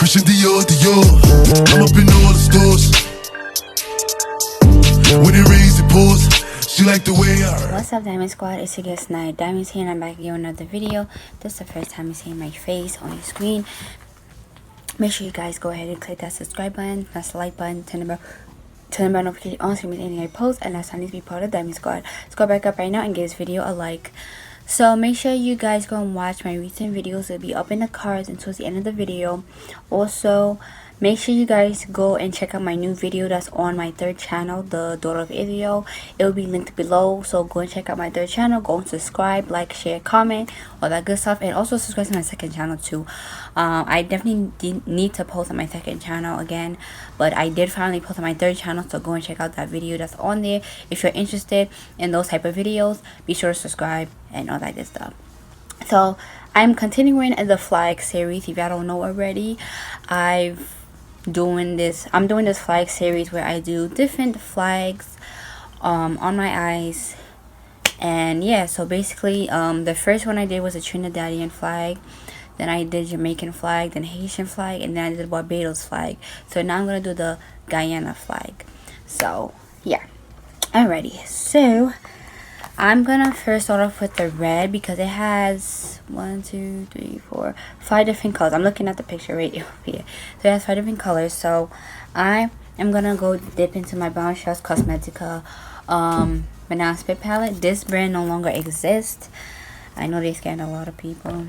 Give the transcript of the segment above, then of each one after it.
Christian Dior, Dior. I'm up in all the stores. When it rains, it pours. She like the way I. What's up, Diamond Squad? It's your guest Night. Diamond's here and I'm back again with another video. This is the first time you're seeing my face on your screen. Make sure you guys go ahead and click that subscribe button, that's the like button, turn the bell notification on so you miss anything I post, and that's how you to be part of Diamond Squad. Let's go back up right now and give this video a like. So make sure you guys go and watch my recent videos. It'll be up in the cards and towards the end of the video. Also, make sure you guys go and check out my new video that's on my third channel, the Daughter of Israel. It will be linked below, so go and check out my third channel. Go and subscribe, like, share, comment, all that good stuff, and also subscribe to my second channel too. I definitely need to post on my second channel again, but I did finally post on my third channel, so go and check out that video that's on there. If you're interested in those type of videos, be sure to subscribe and all that good stuff. So I'm continuing the flag series. If y'all don't know already, I'm doing this flag series where I do different flags on my eyes. And yeah, so basically the first one I did was a Trinidadian flag, then I did Jamaican flag, then Haitian flag, and then I did Barbados flag. So now I'm gonna do the Guyana flag. So yeah, alrighty, so I'm gonna first start off with the red because it has 5 different colors. I'm looking at the picture right here. So it has 5 different colors. So I am gonna go dip into my Brown Shells Cosmetica Banana Split palette. This brand no longer exists. I know they scammed a lot of people,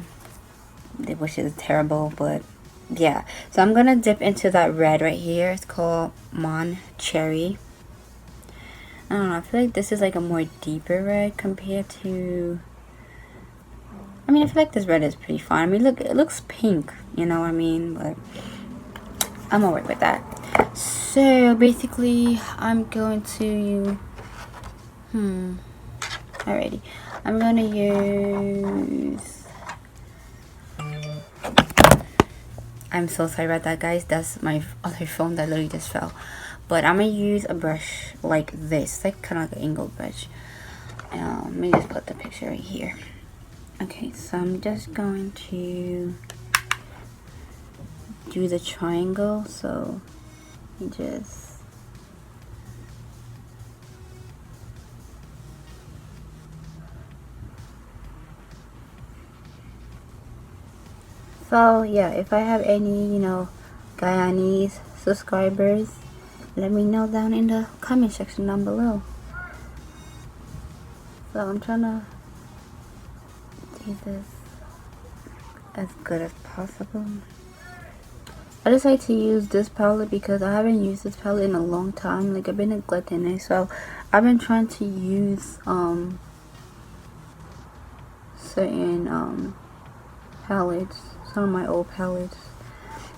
which is terrible, but yeah. So I'm gonna dip into that red right here. It's called Mon Cherry. I don't know, I feel like this is like a more deeper red compared to, I mean, I feel like this red is pretty fun. I mean, look, it looks pink, you know what I mean, but I'm gonna work with that. So basically I'm going to alrighty, I'm gonna use, I'm so sorry about that, guys. That's my other phone that literally just fell. But I'm gonna use a brush like this, like kind of like an angled brush. Let me just put the picture right here. Okay, so I'm just going to do the triangle. So you just so yeah, if I have any, you know, Guyanese subscribers, let me know down in the comment section down below. So I'm trying to do this as good as possible. I just like to use this palette because I haven't used this palette in a long time. Like, I've been neglecting it, so I've been trying to use certain palettes, some of my old palettes.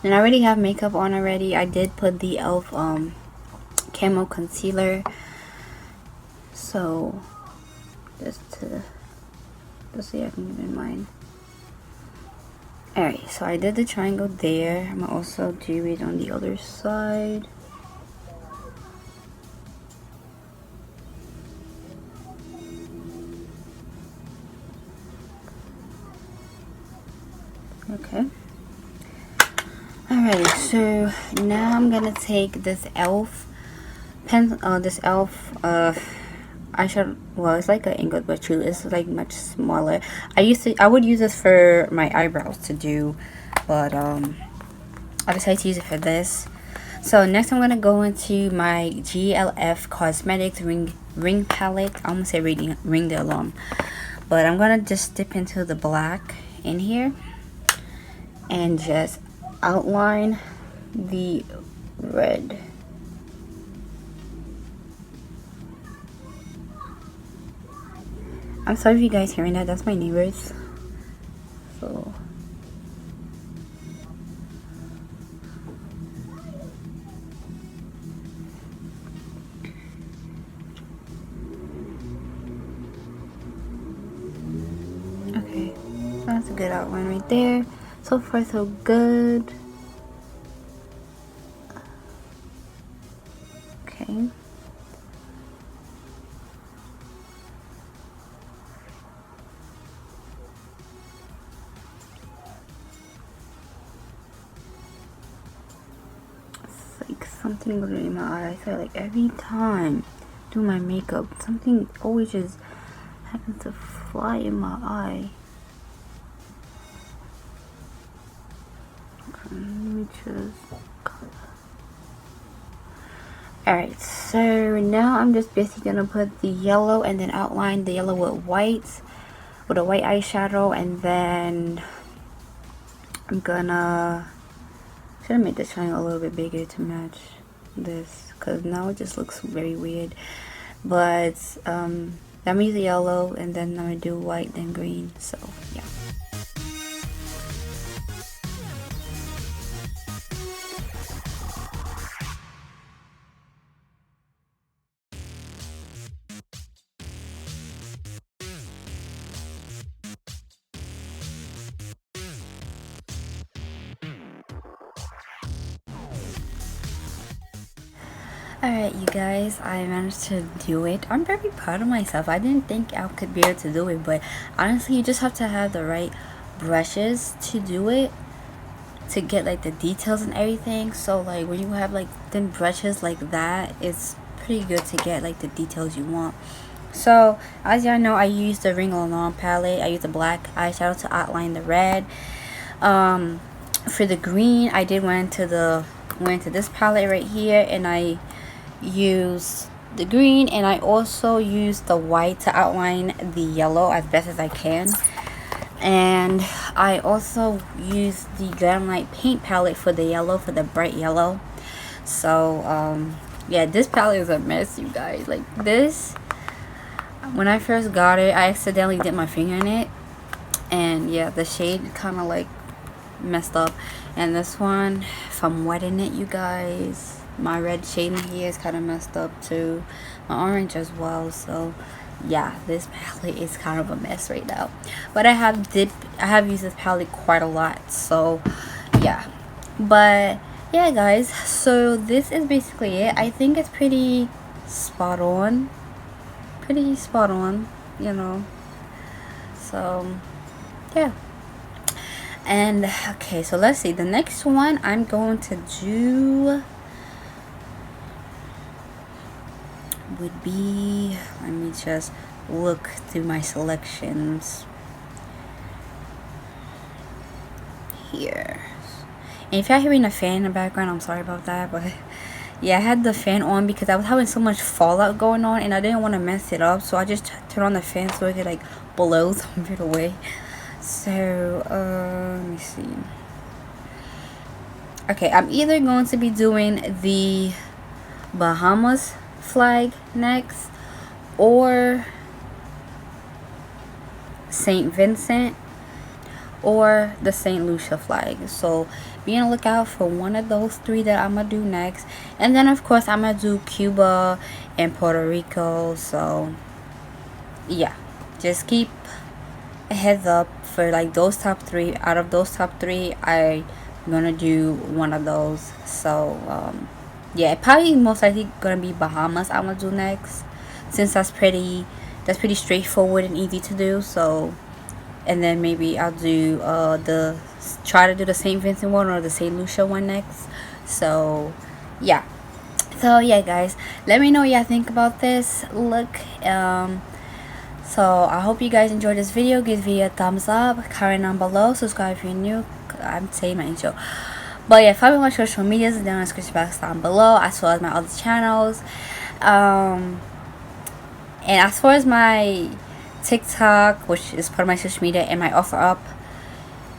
And I already have makeup on already. I did put the e.l.f. Camo concealer, so just so I can keep in mind. Alright, so I did the triangle there. I'm gonna also do it on the other side. Okay. Alright, so now I'm gonna take this e.l.f. pen, this e.l.f. eyeshadow. Well, it's like an angled, but truly it's like much smaller. I would use this for my eyebrows to do, but I decided to use it for this. So next I'm gonna go into my GLF Cosmetics ring palette. I'm gonna say ring the alarm, but I'm gonna just dip into the black in here and just outline the red. I'm sorry if you guys hearing that. That's my neighbors. So okay, that's a good outline right there. So far so good. Okay. like something going in my eye. I feel like every time I do my makeup, something always just happens to fly in my eye. Okay, let me just. Alright, so now I'm just basically gonna put the yellow and then outline the yellow with a white eyeshadow, and then I'm gonna should have made the triangle a little bit bigger to match this, because now it just looks very weird. But I'm gonna use the yellow, and then I'm gonna do white then green. So yeah. Alright, you guys, I managed to do it. I'm very proud of myself. I didn't think I could be able to do it, but honestly, you just have to have the right brushes to do it, to get like the details and everything. So like when you have like thin brushes like that, it's pretty good to get like the details you want. So as y'all know, I used the Ring Along palette. I used the black eyeshadow to outline the red. For the green, I did went into this palette right here, and I used the green, and I also used the white to outline the yellow as best as I can. And I also used the Glam paint palette for the yellow, for the bright yellow. So yeah, this palette is a mess, you guys. Like this, when I first got it, I accidentally dipped my finger in it, and yeah, the shade kind of like messed up. And this one, if I'm wetting it, you guys, my red shade in here is kind of messed up too, my orange as well. So yeah, this palette is kind of a mess right now, but I have used this palette quite a lot. So yeah, but yeah guys, so this is basically it. I think it's pretty spot on, you know. So yeah. And okay, so let's see, the next one I'm going to do would be, let me just look through my selections here. And if y'all hearing a fan in the background, I'm sorry about that, but yeah, I had the fan on because I was having so much fallout going on, and I didn't want to mess it up, so I just turned on the fan so it could like blow some of it away. So let me see. Okay, I'm either going to be doing the Bahamas flag next, or St. Vincent, or the St. Lucia flag. So be on the lookout for one of those three that I'm gonna do next. And then of course I'm gonna do Cuba and Puerto Rico. So yeah, just keep a heads up for like those top three. Out of those top three, I'm gonna do one of those. So yeah, probably most likely gonna be Bahamas I'm gonna do next, since that's pretty straightforward and easy to do. So, and then maybe I'll do try to do the St. Vincent one or the St. Lucia one next. So yeah, guys, let me know what y'all think about this look. So I hope you guys enjoyed this video. Give this video a thumbs up, comment down below, subscribe if you're new. I'm saying my intro, but yeah, follow me on my social medias down in the description box down below, as well as my other channels. And as far as my TikTok, which is part of my social media, and my offer up,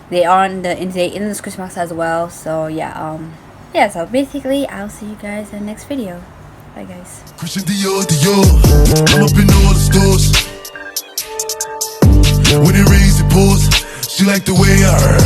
they are in the description box as well. So yeah, so basically I'll see you guys in the next video. Bye guys. Christian Dior, I'm up in all the stores. When it rains, it pours. She like the way I